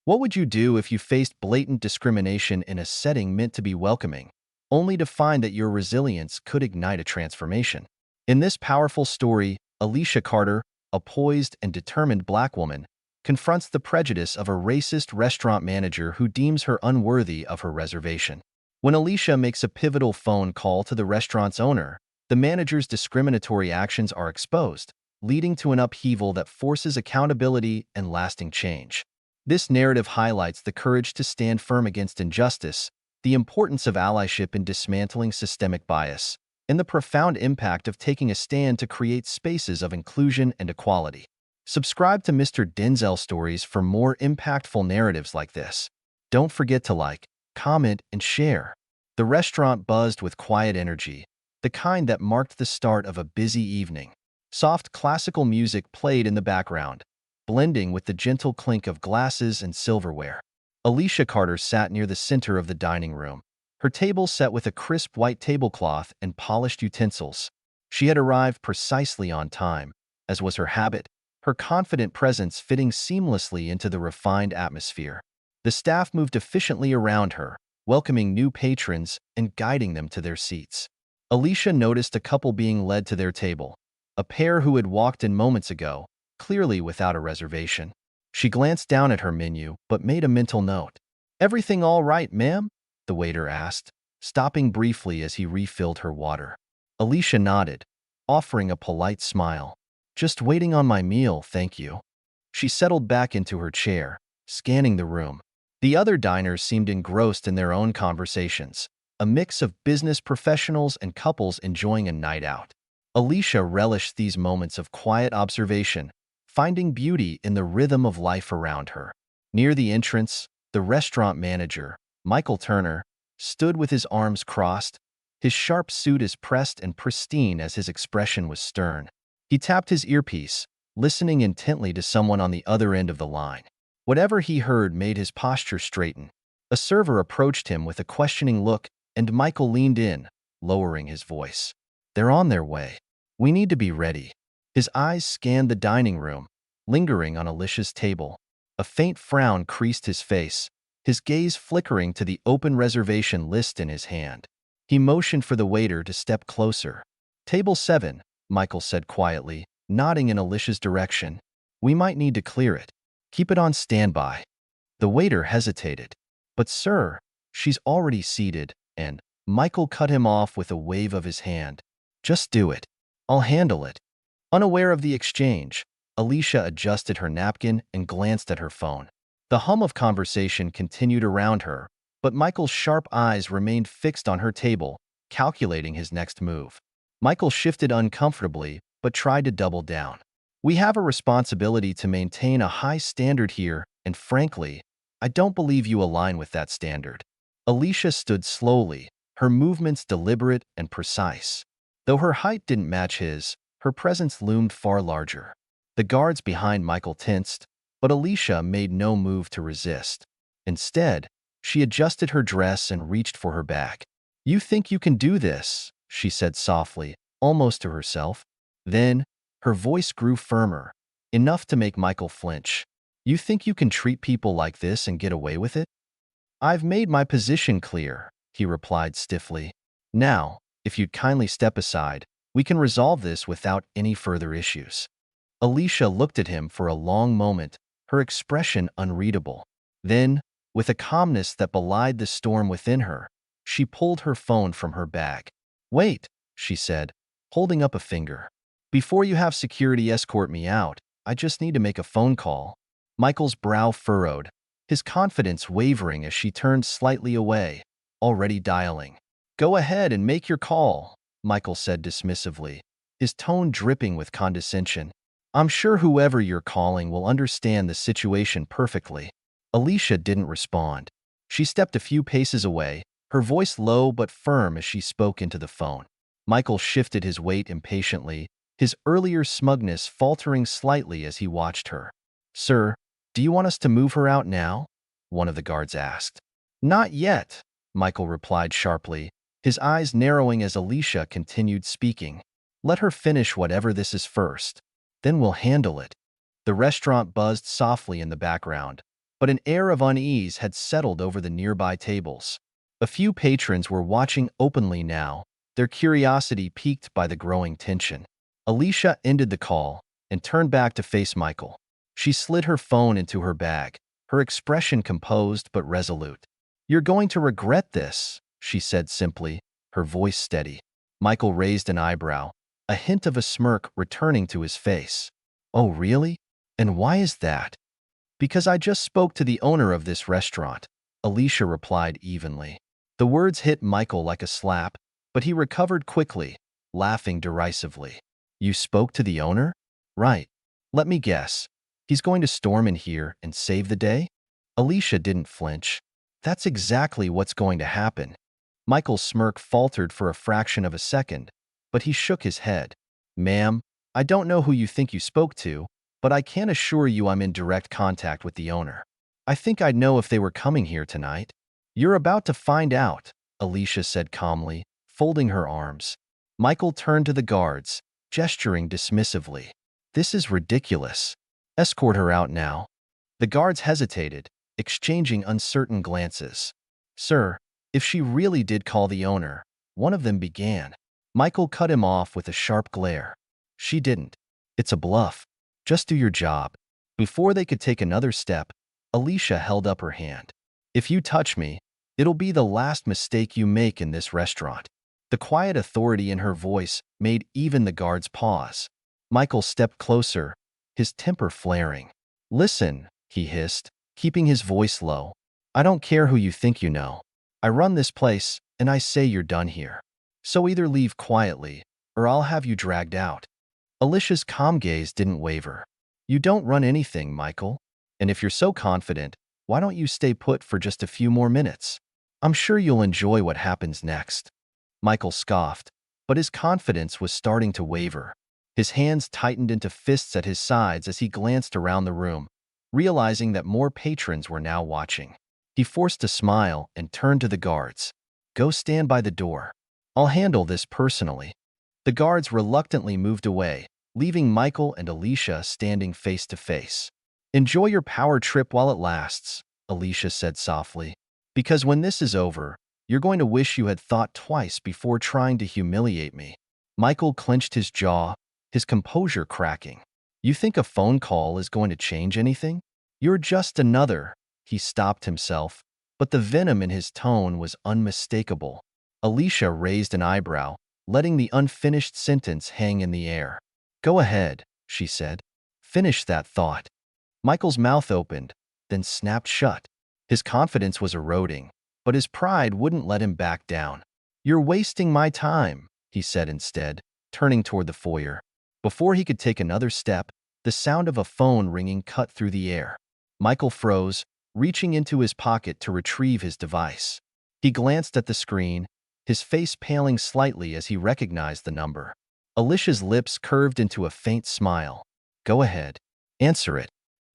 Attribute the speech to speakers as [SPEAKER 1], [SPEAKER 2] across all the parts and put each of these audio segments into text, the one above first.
[SPEAKER 1] What would you do if you faced blatant discrimination in a setting meant to be welcoming, only to find that your resilience could ignite a transformation? In this powerful story, Alicia Carter, a poised and determined Black woman, confronts the prejudice of a racist restaurant manager who deems her unworthy of her reservation. When Alicia makes a pivotal phone call to the restaurant's owner, the manager's discriminatory actions are exposed, leading to an upheaval that forces accountability and lasting change. This narrative highlights the courage to stand firm against injustice, the importance of allyship in dismantling systemic bias, and the profound impact of taking a stand to create spaces of inclusion and equality. Subscribe to Mr. Denzel Stories for more impactful narratives like this. Don't forget to like, comment, and share. The restaurant buzzed with quiet energy, the kind that marked the start of a busy evening. Soft classical music played in the background, blending with the gentle clink of glasses and silverware. Alicia Carter sat near the center of the dining room, her table set with a crisp white tablecloth and polished utensils. She had arrived precisely on time, as was her habit, her confident presence fitting seamlessly into the refined atmosphere. The staff moved efficiently around her, welcoming new patrons and guiding them to their seats. Alicia noticed a couple being led to their table, a pair who had walked in moments ago, clearly without a reservation. She glanced down at her menu, but made a mental note. "Everything all right, ma'am?" the waiter asked, stopping briefly as he refilled her water. Alicia nodded, offering a polite smile. "Just waiting on my meal, thank you." She settled back into her chair, scanning the room. The other diners seemed engrossed in their own conversations, a mix of business professionals and couples enjoying a night out. Alicia relished these moments of quiet observation, finding beauty in the rhythm of life around her. Near the entrance, the restaurant manager, Michael Turner, stood with his arms crossed, his sharp suit as pressed and pristine as his expression was stern. He tapped his earpiece, listening intently to someone on the other end of the line. Whatever he heard made his posture straighten. A server approached him with a questioning look, and Michael leaned in, lowering his voice. "They're on their way. We need to be ready." His eyes scanned the dining room, lingering on Alicia's table. A faint frown creased his face, his gaze flickering to the open reservation list in his hand. He motioned for the waiter to step closer. "Table 7, Michael said quietly, nodding in Alicia's direction. "We might need to clear it. Keep it on standby." The waiter hesitated. "But sir, she's already seated," and Michael cut him off with a wave of his hand. "Just do it. I'll handle it." Unaware of the exchange, Alicia adjusted her napkin and glanced at her phone. The hum of conversation continued around her, but Michael's sharp eyes remained fixed on her table, calculating his next move. Michael shifted uncomfortably, but tried to double down. "We have a responsibility to maintain a high standard here, and frankly, I don't believe you align with that standard." Alicia stood slowly, her movements deliberate and precise. Though her height didn't match his, her presence loomed far larger. The guards behind Michael tensed, but Alicia made no move to resist. Instead, she adjusted her dress and reached for her bag. "You think you can do this?" she said softly, almost to herself. Then, her voice grew firmer, enough to make Michael flinch. "You think you can treat people like this and get away with it?" "I've made my position clear," he replied stiffly. "Now, if you'd kindly step aside, we can resolve this without any further issues." Alicia looked at him for a long moment, her expression unreadable. Then, with a calmness that belied the storm within her, she pulled her phone from her bag. "Wait," she said, holding up a finger. "Before you have security escort me out, I just need to make a phone call." Michael's brow furrowed, his confidence wavering as she turned slightly away, already dialing. "Go ahead and make your call," Michael said dismissively, his tone dripping with condescension. "I'm sure whoever you're calling will understand the situation perfectly." Alicia didn't respond. She stepped a few paces away, her voice low but firm as she spoke into the phone. Michael shifted his weight impatiently, his earlier smugness faltering slightly as he watched her. "Sir, do you want us to move her out now?" one of the guards asked. "Not yet," Michael replied sharply, his eyes narrowing as Alicia continued speaking. "Let her finish whatever this is first. Then we'll handle it." The restaurant buzzed softly in the background, but an air of unease had settled over the nearby tables. A few patrons were watching openly now, their curiosity piqued by the growing tension. Alicia ended the call and turned back to face Michael. She slid her phone into her bag, her expression composed but resolute. "You're going to regret this," she said simply, her voice steady. Michael raised an eyebrow, a hint of a smirk returning to his face. "Oh, really? And why is that?" "Because I just spoke to the owner of this restaurant," Alicia replied evenly. The words hit Michael like a slap, but he recovered quickly, laughing derisively. "You spoke to the owner? Right. Let me guess. He's going to storm in here and save the day?" Alicia didn't flinch. "That's exactly what's going to happen." Michael's smirk faltered for a fraction of a second, but he shook his head. "Ma'am, I don't know who you think you spoke to, but I can assure you I'm in direct contact with the owner. I think I'd know if they were coming here tonight." "You're about to find out," Alicia said calmly, folding her arms. Michael turned to the guards, gesturing dismissively. "This is ridiculous. Escort her out now." The guards hesitated, exchanging uncertain glances. "Sir, if she really did call the owner," one of them began. Michael cut him off with a sharp glare. "She didn't. It's a bluff. Just do your job." Before they could take another step, Alicia held up her hand. "If you touch me, it'll be the last mistake you make in this restaurant." The quiet authority in her voice made even the guards pause. Michael stepped closer, his temper flaring. "Listen," he hissed, keeping his voice low. "I don't care who you think you know. I run this place, and I say you're done here. So either leave quietly, or I'll have you dragged out." Alicia's calm gaze didn't waver. "You don't run anything, Michael. And if you're so confident, why don't you stay put for just a few more minutes? I'm sure you'll enjoy what happens next." Michael scoffed, but his confidence was starting to waver. His hands tightened into fists at his sides as he glanced around the room, realizing that more patrons were now watching. He forced a smile and turned to the guards. "Go stand by the door. I'll handle this personally." The guards reluctantly moved away, leaving Michael and Alicia standing face to face. "Enjoy your power trip while it lasts," Alicia said softly. "Because when this is over, you're going to wish you had thought twice before trying to humiliate me." Michael clenched his jaw, his composure cracking. "You think a phone call is going to change anything? You're just another—" He stopped himself, but the venom in his tone was unmistakable. Alicia raised an eyebrow, letting the unfinished sentence hang in the air. "Go ahead," she said. "Finish that thought." Michael's mouth opened, then snapped shut. His confidence was eroding, but his pride wouldn't let him back down. "You're wasting my time," he said instead, turning toward the foyer. Before he could take another step, the sound of a phone ringing cut through the air. Michael froze, reaching into his pocket to retrieve his device. He glanced at the screen, his face paling slightly as he recognized the number. Alicia's lips curved into a faint smile. "Go ahead. Answer it."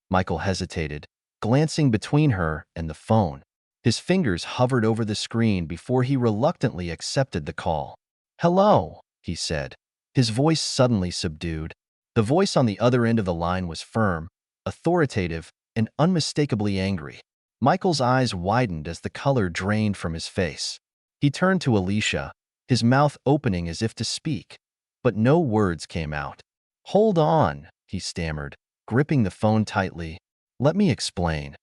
[SPEAKER 1] Michael hesitated, glancing between her and the phone. His fingers hovered over the screen before he reluctantly accepted the call. "Hello," he said, his voice suddenly subdued. The voice on the other end of the line was firm, authoritative, and unmistakably angry. Michael's eyes widened as the color drained from his face. He turned to Alicia, his mouth opening as if to speak, but no words came out. "Hold on," he stammered, gripping the phone tightly. "Let me explain."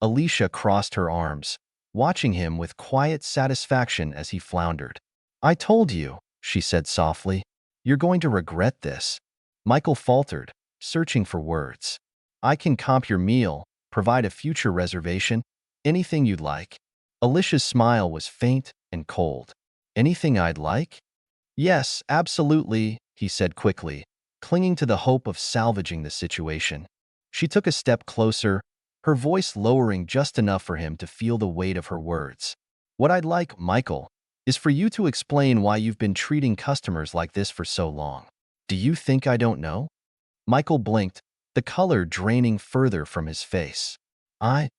[SPEAKER 1] Alicia crossed her arms, watching him with quiet satisfaction as he floundered. "I told you," she said softly. "You're going to regret this." Michael faltered, searching for words. "I can comp your meal, provide a future reservation, anything you'd like." Alicia's smile was faint and cold. "Anything I'd like?" "Yes, absolutely," he said quickly, clinging to the hope of salvaging the situation. She took a step closer, her voice lowering just enough for him to feel the weight of her words. "What I'd like, Michael, is for you to explain why you've been treating customers like this for so long." "Do you think I don't know?" Michael blinked, the color draining further from his face.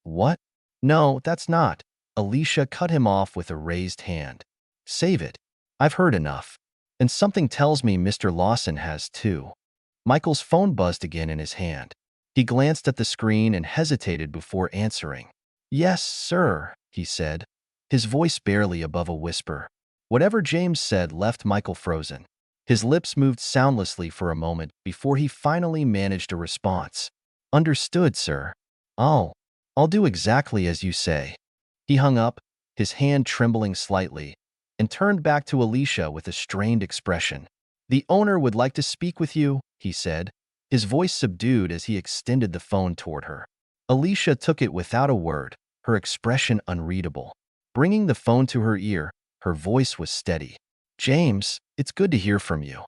[SPEAKER 1] What? "No, that's not." Alicia cut him off with a raised hand. "Save it. I've heard enough. And something tells me Mr. Lawson has too." Michael's phone buzzed again in his hand. He glanced at the screen and hesitated before answering. "Yes, sir," he said, his voice barely above a whisper. Whatever James said left Michael frozen. His lips moved soundlessly for a moment before he finally managed a response. "Understood, sir. I'll I'll do exactly as you say." He hung up, his hand trembling slightly, and turned back to Alicia with a strained expression. "The owner would like to speak with you," he said, his voice subdued as he extended the phone toward her. Alicia took it without a word, her expression unreadable. Bringing the phone to her ear, her voice was steady. "James, it's good to hear from you."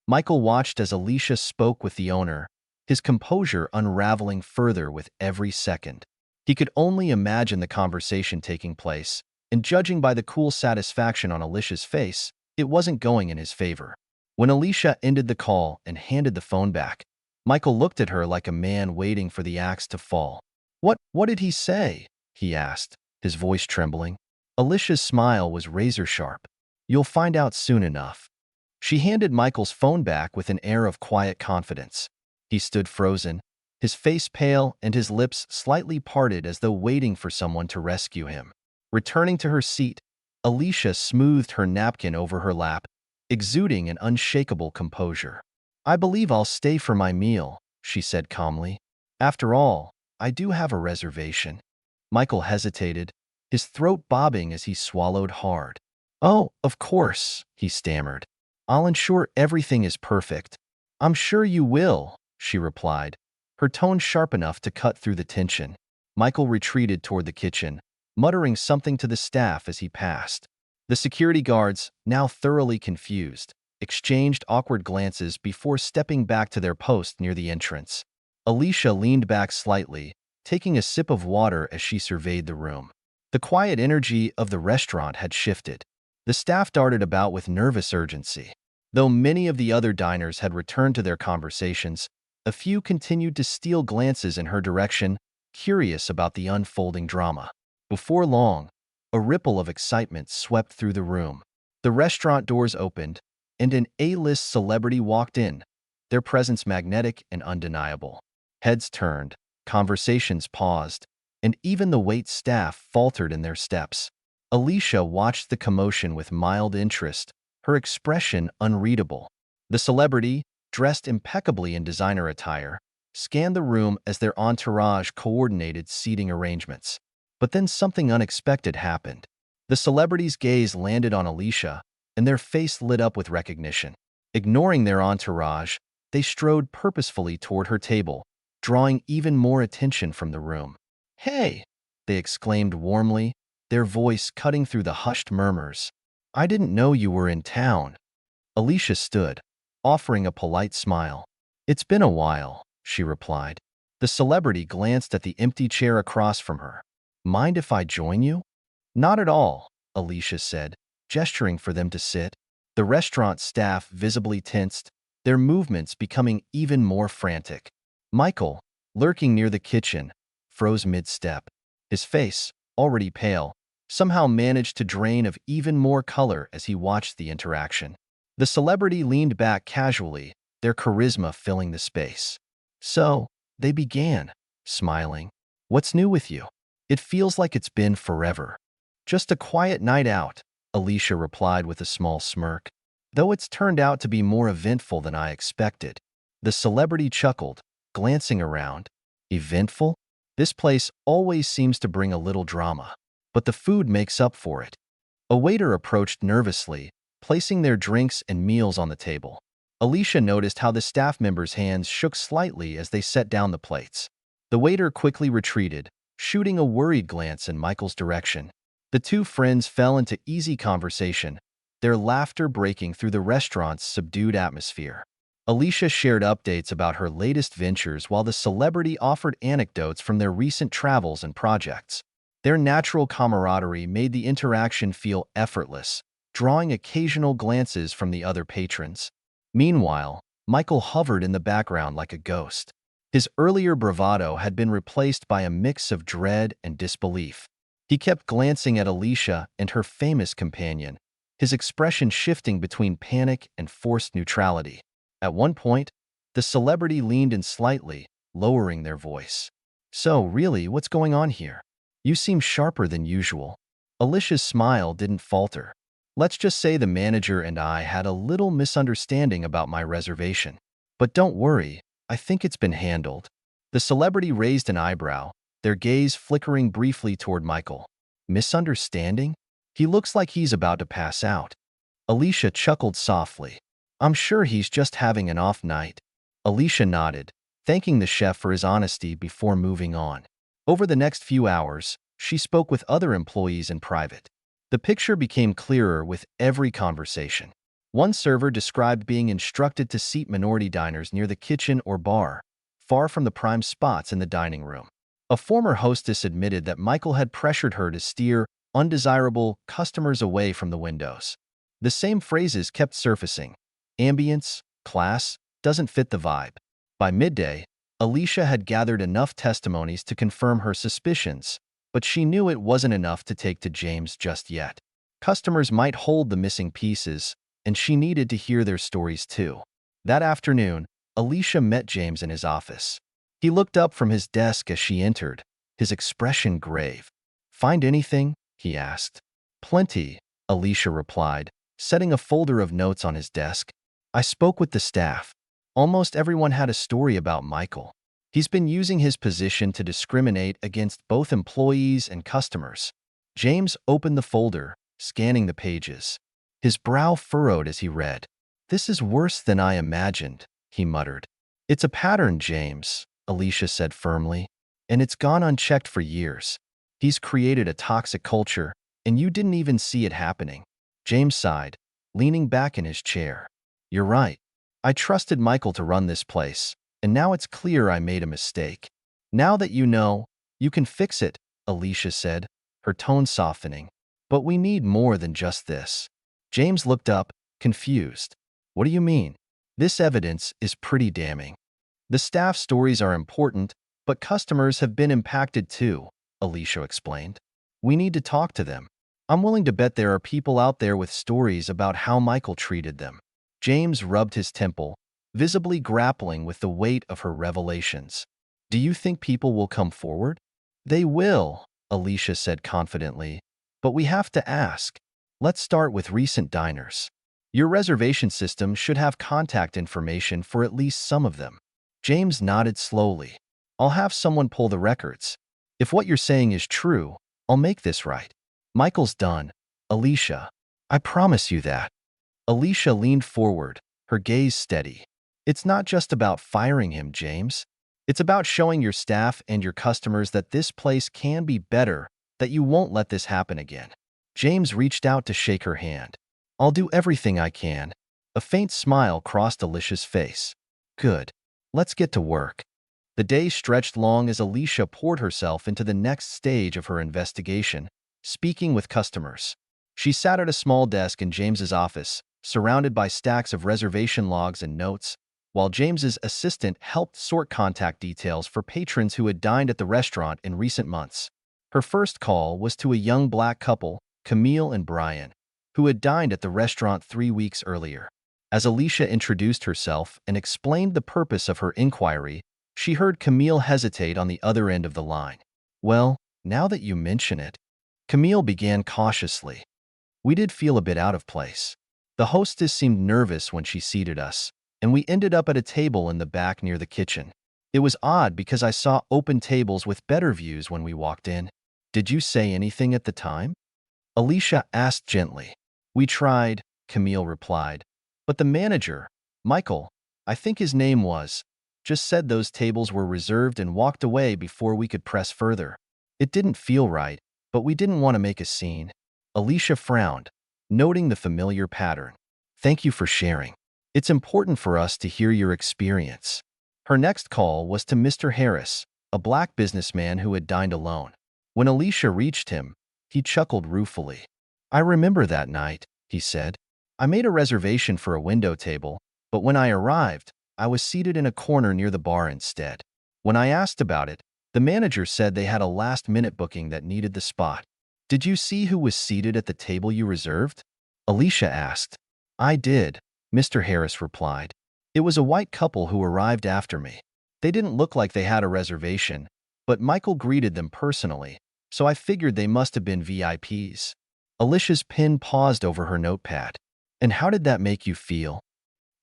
[SPEAKER 1] Michael watched as Alicia spoke with the owner, his composure unraveling further with every second. He could only imagine the conversation taking place, and judging by the cool satisfaction on Alicia's face, it wasn't going in his favor. When Alicia ended the call and handed the phone back, Michael looked at her like a man waiting for the axe to fall. What did he say?" he asked, his voice trembling. Alicia's smile was razor-sharp. "You'll find out soon enough." She handed Michael's phone back with an air of quiet confidence. He stood frozen, his face pale and his lips slightly parted as though waiting for someone to rescue him. Returning to her seat, Alicia smoothed her napkin over her lap, exuding an unshakable composure. "I believe I'll stay for my meal," she said calmly. "After all, I do have a reservation." Michael hesitated, his throat bobbing as he swallowed hard. "Oh, of course," he stammered. "I'll ensure everything is perfect." "I'm sure you will," she replied, her tone sharp enough to cut through the tension. Michael retreated toward the kitchen, muttering something to the staff as he passed. The security guards, now thoroughly confused, exchanged awkward glances before stepping back to their post near the entrance. Alicia leaned back slightly, taking a sip of water as she surveyed the room. The quiet energy of the restaurant had shifted. The staff darted about with nervous urgency. Though many of the other diners had returned to their conversations, a few continued to steal glances in her direction, curious about the unfolding drama. Before long, a ripple of excitement swept through the room. The restaurant doors opened, and an A-list celebrity walked in, their presence magnetic and undeniable. Heads turned, conversations paused, and even the wait staff faltered in their steps. Alicia watched the commotion with mild interest, her expression unreadable. The celebrity, dressed impeccably in designer attire, scanned the room as their entourage coordinated seating arrangements. But then something unexpected happened. The celebrity's gaze landed on Alicia, and their face lit up with recognition. Ignoring their entourage, they strode purposefully toward her table, drawing even more attention from the room. "Hey!" they exclaimed warmly, their voice cutting through the hushed murmurs. "I didn't know you were in town." Alicia stood, offering a polite smile. "It's been a while," she replied. The celebrity glanced at the empty chair across from her. "Mind if I join you?" "Not at all," Alicia said, gesturing for them to sit. The restaurant staff visibly tensed, their movements becoming even more frantic. Michael, lurking near the kitchen, froze mid-step. His face, already pale, somehow managed to drain of even more color as he watched the interaction. The celebrity leaned back casually, their charisma filling the space. "So, they began," smiling. "What's new with you?" "It feels like it's been forever." "Just a quiet night out," Alicia replied with a small smirk. "Though it's turned out to be more eventful than I expected." The celebrity chuckled, glancing around. "Eventful? This place always seems to bring a little drama. But the food makes up for it." A waiter approached nervously, placing their drinks and meals on the table. Alicia noticed how the staff members' hands shook slightly as they set down the plates. The waiter quickly retreated, shooting a worried glance in Michael's direction. The two friends fell into easy conversation, their laughter breaking through the restaurant's subdued atmosphere. Alicia shared updates about her latest ventures while the celebrity offered anecdotes from their recent travels and projects. Their natural camaraderie made the interaction feel effortless, drawing occasional glances from the other patrons. Meanwhile, Michael hovered in the background like a ghost. His earlier bravado had been replaced by a mix of dread and disbelief. He kept glancing at Alicia and her famous companion, his expression shifting between panic and forced neutrality. At one point, the celebrity leaned in slightly, lowering their voice. So, really, what's going on here? You seem sharper than usual. Alicia's smile didn't falter. Let's just say the manager and I had a little misunderstanding about my reservation. But don't worry, I think it's been handled. The celebrity raised an eyebrow, their gaze flickering briefly toward Michael. Misunderstanding? He looks like he's about to pass out. Alicia chuckled softly. I'm sure he's just having an off night. Alicia nodded, thanking the chef for his honesty before moving on. Over the next few hours, she spoke with other employees in private. The picture became clearer with every conversation. One server described being instructed to seat minority diners near the kitchen or bar, far from the prime spots in the dining room. A former hostess admitted that Michael had pressured her to steer undesirable customers away from the windows. The same phrases kept surfacing. Ambience, class, doesn't fit the vibe. By midday, Alicia had gathered enough testimonies to confirm her suspicions, but she knew it wasn't enough to take to James just yet. Customers might hold the missing pieces, and she needed to hear their stories too. That afternoon, Alicia met James in his office. He looked up from his desk as she entered, his expression grave. "Find anything?" he asked. "Plenty," Alicia replied, setting a folder of notes on his desk. "I spoke with the staff. Almost everyone had a story about Michael. He's been using his position to discriminate against both employees and customers." James opened the folder, scanning the pages. His brow furrowed as he read. "This is worse than I imagined," he muttered. "It's a pattern, James," Alicia said firmly, "and it's gone unchecked for years. He's created a toxic culture, and you didn't even see it happening." James sighed, leaning back in his chair. "You're right. I trusted Michael to run this place, and now it's clear I made a mistake." "Now that you know, you can fix it," Alicia said, her tone softening. "But we need more than just this." James looked up, confused. "What do you mean?" "This evidence is pretty damning. The staff stories are important, but customers have been impacted too," Alicia explained. "We need to talk to them. I'm willing to bet there are people out there with stories about how Michael treated them." James rubbed his temple, visibly grappling with the weight of her revelations. "Do you think people will come forward?" "They will," Alicia said confidently, "but we have to ask. Let's start with recent diners. Your reservation system should have contact information for at least some of them." James nodded slowly. "I'll have someone pull the records. If what you're saying is true, I'll make this right." "Michael's done, Alicia. I promise you that." Alicia leaned forward, her gaze steady. "It's not just about firing him, James. It's about showing your staff and your customers that this place can be better, that you won't let this happen again." James reached out to shake her hand. "I'll do everything I can." A faint smile crossed Alicia's face. "Good. Let's get to work." The day stretched long as Alicia poured herself into the next stage of her investigation, speaking with customers. She sat at a small desk in James's office, surrounded by stacks of reservation logs and notes, while James's assistant helped sort contact details for patrons who had dined at the restaurant in recent months. Her first call was to a young black couple, Camille and Brian, who had dined at the restaurant 3 weeks earlier. As Alicia introduced herself and explained the purpose of her inquiry, she heard Camille hesitate on the other end of the line. "Well, now that you mention it," Camille began cautiously. "We did feel a bit out of place. The hostess seemed nervous when she seated us, and we ended up at a table in the back near the kitchen. It was odd because I saw open tables with better views when we walked in." "Did you say anything at the time?" Alicia asked gently. "We tried," Camille replied, "but the manager, Michael, I think his name was, just said those tables were reserved and walked away before we could press further. It didn't feel right, but we didn't want to make a scene." Alicia frowned, noting the familiar pattern. "Thank you for sharing. It's important for us to hear your experience." Her next call was to Mr. Harris, a black businessman who had dined alone. When Alicia reached him, he chuckled ruefully. "I remember that night," he said. "I made a reservation for a window table, but when I arrived, I was seated in a corner near the bar instead. When I asked about it, the manager said they had a last-minute booking that needed the spot." "Did you see who was seated at the table you reserved?" Alicia asked. "I did," Mr. Harris replied. "It was a white couple who arrived after me. They didn't look like they had a reservation, but Michael greeted them personally, so I figured they must have been VIPs. Alicia's pen paused over her notepad. And how did that make you feel?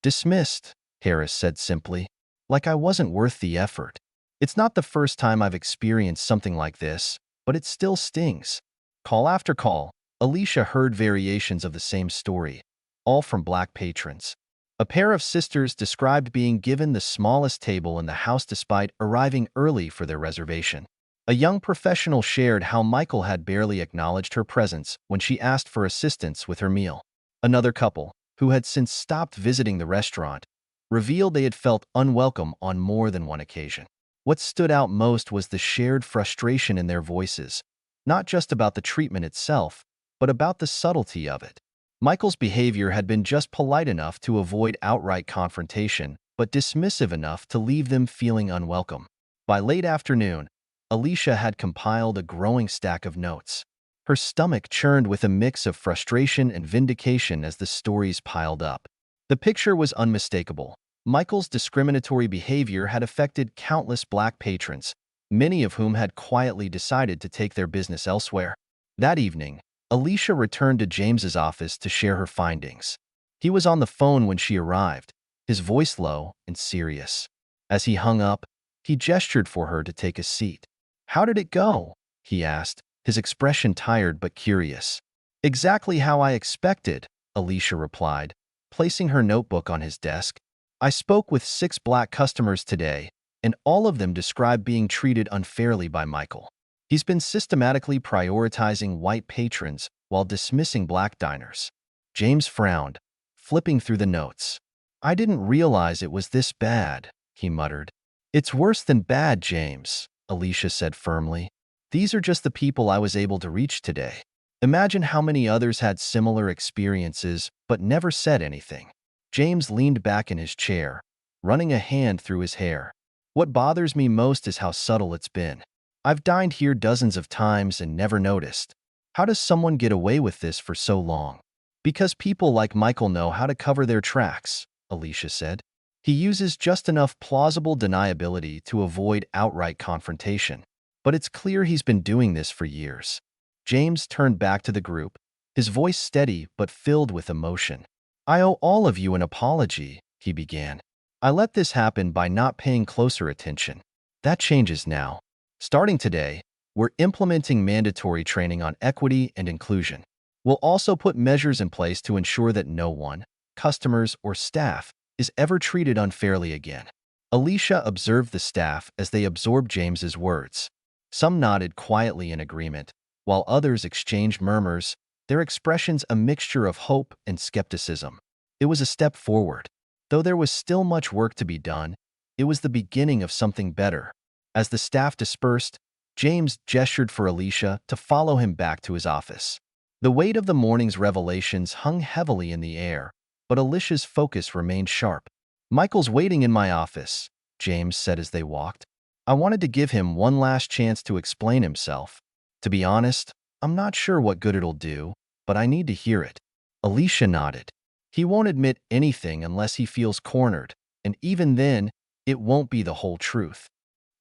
[SPEAKER 1] Dismissed, Harris said simply. Like I wasn't worth the effort. It's not the first time I've experienced something like this, but it still stings. Call after call, Alicia heard variations of the same story, all from Black patrons. A pair of sisters described being given the smallest table in the house despite arriving early for their reservation. A young professional shared how Michael had barely acknowledged her presence when she asked for assistance with her meal. Another couple, who had since stopped visiting the restaurant, revealed they had felt unwelcome on more than one occasion. What stood out most was the shared frustration in their voices, not just about the treatment itself, but about the subtlety of it. Michael's behavior had been just polite enough to avoid outright confrontation, but dismissive enough to leave them feeling unwelcome. By late afternoon, Alicia had compiled a growing stack of notes. Her stomach churned with a mix of frustration and vindication as the stories piled up. The picture was unmistakable. Michael's discriminatory behavior had affected countless Black patrons, many of whom had quietly decided to take their business elsewhere. That evening, Alicia returned to James's office to share her findings. He was on the phone when she arrived, his voice low and serious. As he hung up, he gestured for her to take a seat. "How did it go?" he asked, his expression tired but curious. "Exactly how I expected," Alicia replied, placing her notebook on his desk. "I spoke with 6 Black customers today, and all of them described being treated unfairly by Michael. He's been systematically prioritizing white patrons while dismissing Black diners." James frowned, flipping through the notes. "I didn't realize it was this bad," he muttered. "It's worse than bad, James," Alicia said firmly. "These are just the people I was able to reach today. Imagine how many others had similar experiences but never said anything." James leaned back in his chair, running a hand through his hair. "What bothers me most is how subtle it's been. I've dined here dozens of times and never noticed. How does someone get away with this for so long?" "Because people like Michael know how to cover their tracks," Alicia said. "He uses just enough plausible deniability to avoid outright confrontation. But it's clear he's been doing this for years." James turned back to the group, his voice steady but filled with emotion. "I owe all of you an apology," he began. "I let this happen by not paying closer attention. That changes now. Starting today, we're implementing mandatory training on equity and inclusion. We'll also put measures in place to ensure that no one, customers or staff, is ever treated unfairly again." Alicia observed the staff as they absorbed James's words. Some nodded quietly in agreement, while others exchanged murmurs, their expressions a mixture of hope and skepticism. It was a step forward. Though there was still much work to be done, it was the beginning of something better. As the staff dispersed, James gestured for Alicia to follow him back to his office. The weight of the morning's revelations hung heavily in the air, but Alicia's focus remained sharp. "Michael's waiting in my office," James said as they walked. "I wanted to give him one last chance to explain himself. To be honest, I'm not sure what good it'll do, but I need to hear it." Alicia nodded. "He won't admit anything unless he feels cornered, and even then, it won't be the whole truth."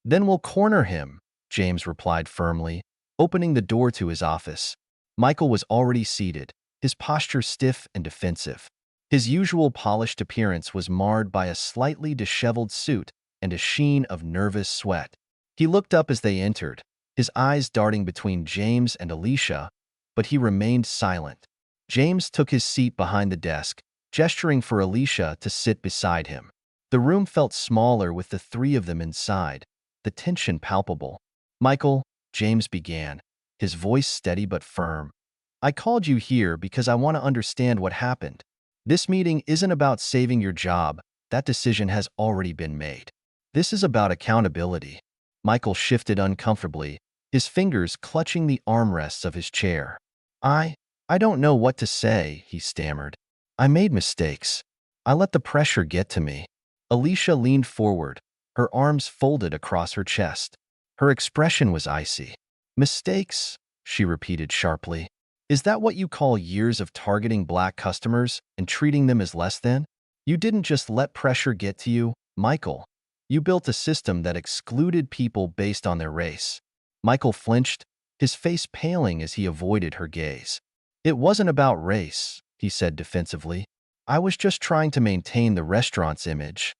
[SPEAKER 1] "Then we'll corner him," James replied firmly, opening the door to his office. Michael was already seated, his posture stiff and defensive. His usual polished appearance was marred by a slightly disheveled suit and a sheen of nervous sweat. He looked up as they entered, his eyes darting between James and Alicia, but he remained silent. James took his seat behind the desk, gesturing for Alicia to sit beside him. The room felt smaller with the 3 of them inside, the tension palpable. "Michael," James began, his voice steady but firm, "I called you here because I want to understand what happened. This meeting isn't about saving your job. That decision has already been made. This is about accountability." Michael shifted uncomfortably, his fingers clutching the armrests of his chair. I don't know what to say," he stammered. "I made mistakes. I let the pressure get to me." Alicia leaned forward, her arms folded across her chest. Her expression was icy. "Mistakes?" she repeated sharply. "Is that what you call years of targeting Black customers and treating them as less than? You didn't just let pressure get to you, Michael. You built a system that excluded people based on their race. Michael flinched, his face paling as he avoided her gaze. It wasn't about race, he said defensively. I was just trying to maintain the restaurant's image.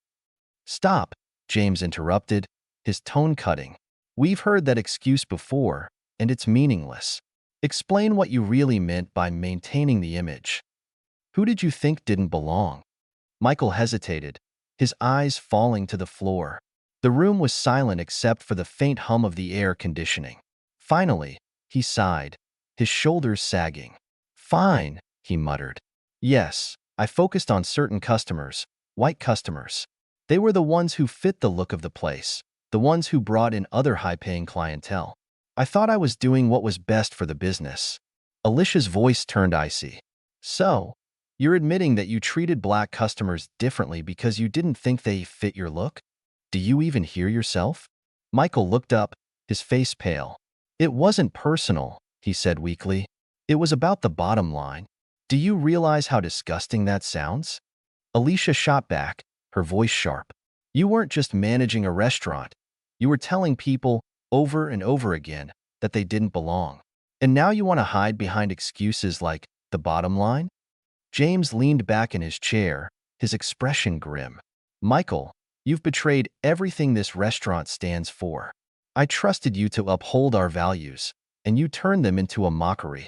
[SPEAKER 1] Stop, James interrupted, his tone cutting. We've heard that excuse before, and it's meaningless. Explain what you really meant by maintaining the image. Who did you think didn't belong? Michael hesitated, his eyes falling to the floor. The room was silent except for the faint hum of the air conditioning. Finally, he sighed, his shoulders sagging. Fine, he muttered. Yes, I focused on certain customers, white customers. They were the ones who fit the look of the place, the ones who brought in other high-paying clientele. I thought I was doing what was best for the business. Alicia's voice turned icy. So, you're admitting that you treated black customers differently because you didn't think they fit your look? Do you even hear yourself? Michael looked up, his face pale. It wasn't personal, he said weakly. It was about the bottom line. Do you realize how disgusting that sounds? Alicia shot back, her voice sharp. You weren't just managing a restaurant. You were telling people over and over again that they didn't belong. And now you want to hide behind excuses like the bottom line? James leaned back in his chair, his expression grim. Michael, you've betrayed everything this restaurant stands for. I trusted you to uphold our values, and you turned them into a mockery.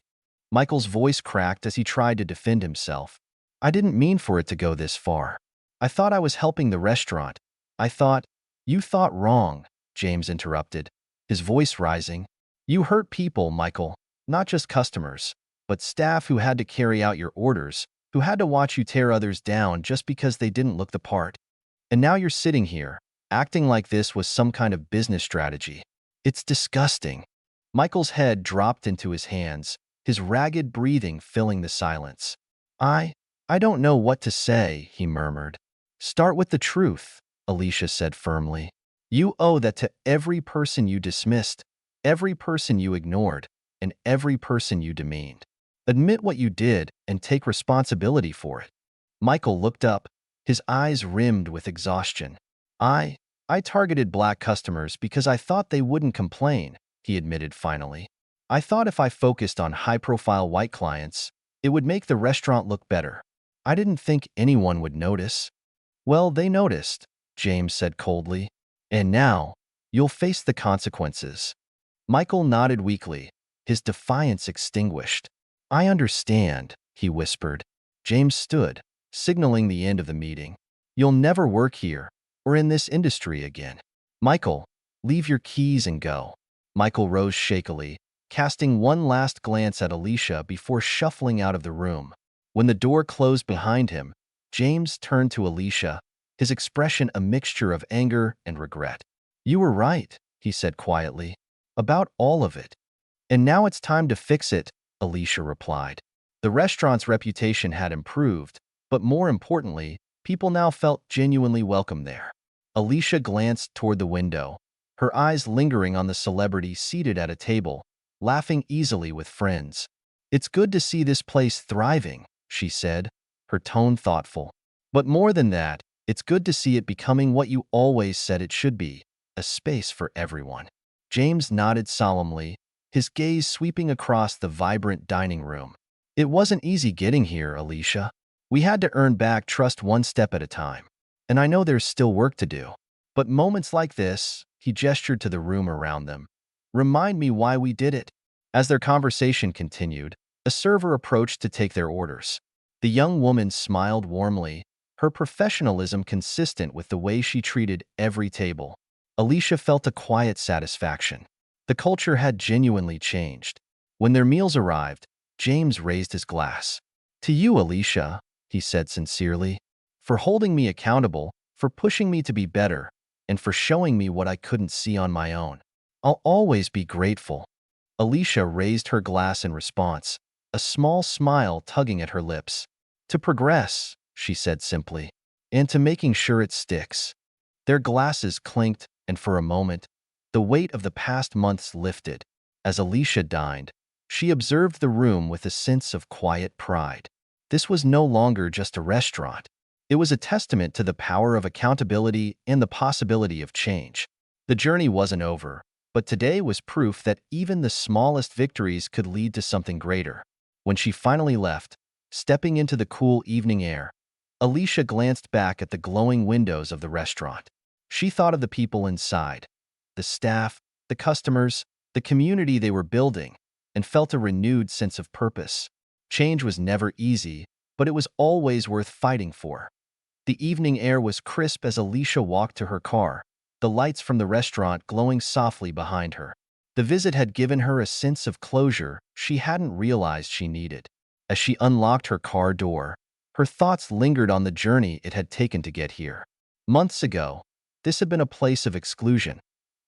[SPEAKER 1] Michael's voice cracked as he tried to defend himself. I didn't mean for it to go this far. I thought I was helping the restaurant. You thought wrong, James interrupted, his voice rising. You hurt people, Michael, not just customers, but staff who had to carry out your orders, who had to watch you tear others down just because they didn't look the part. And now you're sitting here, acting like this was some kind of business strategy. It's disgusting. Michael's head dropped into his hands, his ragged breathing filling the silence. I don't know what to say, he murmured. Start with the truth, Alicia said firmly. You owe that to every person you dismissed, every person you ignored, and every person you demeaned. Admit what you did and take responsibility for it. Michael looked up, his eyes rimmed with exhaustion. I targeted black customers because I thought they wouldn't complain, he admitted finally. I thought if I focused on high-profile white clients, it would make the restaurant look better. I didn't think anyone would notice. Well, they noticed, James said coldly. And now, you'll face the consequences. Michael nodded weakly, his defiance extinguished. I understand, he whispered. James stood, signaling the end of the meeting. You'll never work here, or in this industry again. Michael, leave your keys and go. Michael rose shakily, casting one last glance at Alicia before shuffling out of the room. When the door closed behind him, James turned to Alicia, his expression a mixture of anger and regret. You were right, he said quietly, about all of it. And now it's time to fix it, Alicia replied. The restaurant's reputation had improved, but more importantly, people now felt genuinely welcome there. Alicia glanced toward the window, her eyes lingering on the celebrity seated at a table, laughing easily with friends. It's good to see this place thriving, she said, her tone thoughtful. But more than that, it's good to see it becoming what you always said it should be, a space for everyone. James nodded solemnly, his gaze sweeping across the vibrant dining room. It wasn't easy getting here, Alicia. We had to earn back trust one step at a time. And I know there's still work to do. But moments like this, he gestured to the room around them, remind me why we did it. As their conversation continued, a server approached to take their orders. The young woman smiled warmly, her professionalism consistent with the way she treated every table. Alicia felt a quiet satisfaction. The culture had genuinely changed. When their meals arrived, James raised his glass. To you, Alicia, he said sincerely, for holding me accountable, for pushing me to be better, and for showing me what I couldn't see on my own. I'll always be grateful. Alicia raised her glass in response, a small smile tugging at her lips. To progress, she said simply, and to making sure it sticks. Their glasses clinked, and for a moment, the weight of the past months lifted. As Alicia dined, she observed the room with a sense of quiet pride. This was no longer just a restaurant. It was a testament to the power of accountability and the possibility of change. The journey wasn't over, but today was proof that even the smallest victories could lead to something greater. When she finally left, stepping into the cool evening air, Alicia glanced back at the glowing windows of the restaurant. She thought of the people inside, the staff, the customers, the community they were building, and felt a renewed sense of purpose. Change was never easy, but it was always worth fighting for. The evening air was crisp as Alicia walked to her car, the lights from the restaurant glowing softly behind her. The visit had given her a sense of closure she hadn't realized she needed. As she unlocked her car door, her thoughts lingered on the journey it had taken to get here. Months ago, this had been a place of exclusion,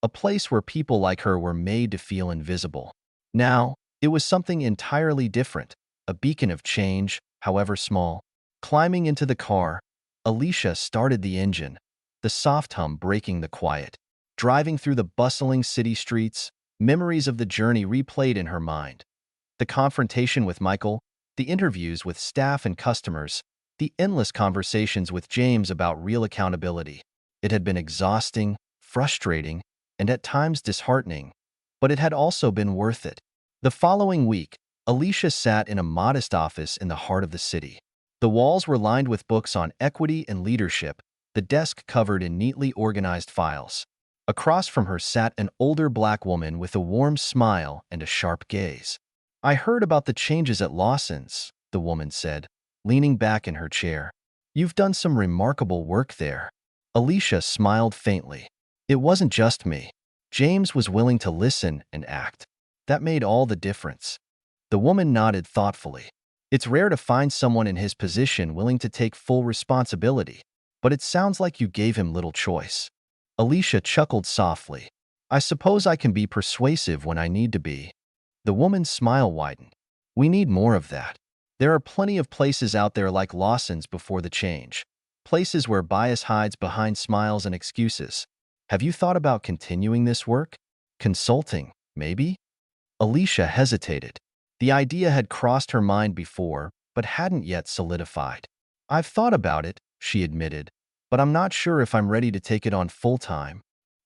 [SPEAKER 1] a place where people like her were made to feel invisible. Now, it was something entirely different, a beacon of change, however small. Climbing into the car, Alicia started the engine, the soft hum breaking the quiet. Driving through the bustling city streets, memories of the journey replayed in her mind. The confrontation with Michael, the interviews with staff and customers, the endless conversations with James about real accountability. It had been exhausting, frustrating, and at times disheartening, but it had also been worth it. The following week, Alicia sat in a modest office in the heart of the city. The walls were lined with books on equity and leadership, the desk covered in neatly organized files. Across from her sat an older black woman with a warm smile and a sharp gaze. "I heard about the changes at Lawson's," the woman said, leaning back in her chair. "You've done some remarkable work there." Alicia smiled faintly. "It wasn't just me. James was willing to listen and act. That made all the difference." The woman nodded thoughtfully. "It's rare to find someone in his position willing to take full responsibility, but it sounds like you gave him little choice." Alicia chuckled softly. "I suppose I can be persuasive when I need to be." The woman's smile widened. "We need more of that. There are plenty of places out there like Lawson's before the change. Places where bias hides behind smiles and excuses. Have you thought about continuing this work? Consulting, maybe?" Alicia hesitated. The idea had crossed her mind before, but hadn't yet solidified. "I've thought about it," she admitted, "but I'm not sure if I'm ready to take it on full-time."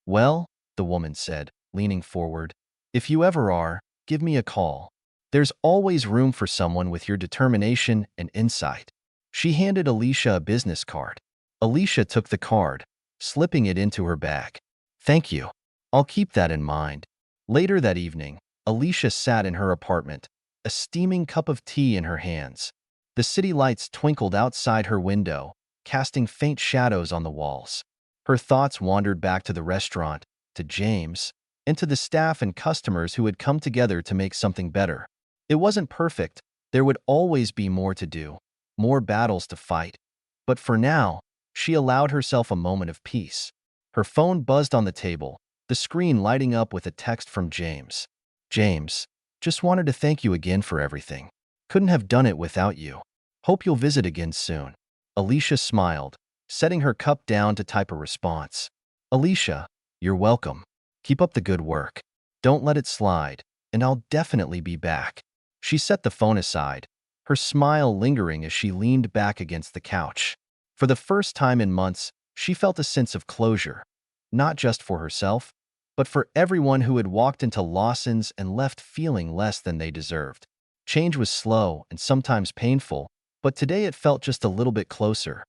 [SPEAKER 1] "Well," the woman said, leaning forward, "if you ever are, give me a call. There's always room for someone with your determination and insight." She handed Alicia a business card. Alicia took the card, slipping it into her bag. "Thank you. I'll keep that in mind." Later that evening, Alicia sat in her apartment, a steaming cup of tea in her hands. The city lights twinkled outside her window, casting faint shadows on the walls. Her thoughts wandered back to the restaurant, to James, and to the staff and customers who had come together to make something better. It wasn't perfect. There would always be more to do, more battles to fight. But for now, she allowed herself a moment of peace. Her phone buzzed on the table, the screen lighting up with a text from James. "James, just wanted to thank you again for everything. Couldn't have done it without you. Hope you'll visit again soon." Alicia smiled, setting her cup down to type a response. "Alicia, you're welcome. Keep up the good work. Don't let it slide, and I'll definitely be back." She set the phone aside, her smile lingering as she leaned back against the couch. For the first time in months, she felt a sense of closure, not just for herself, but for everyone who had walked into Lawson's and left feeling less than they deserved. Change was slow and sometimes painful, but today it felt just a little bit closer.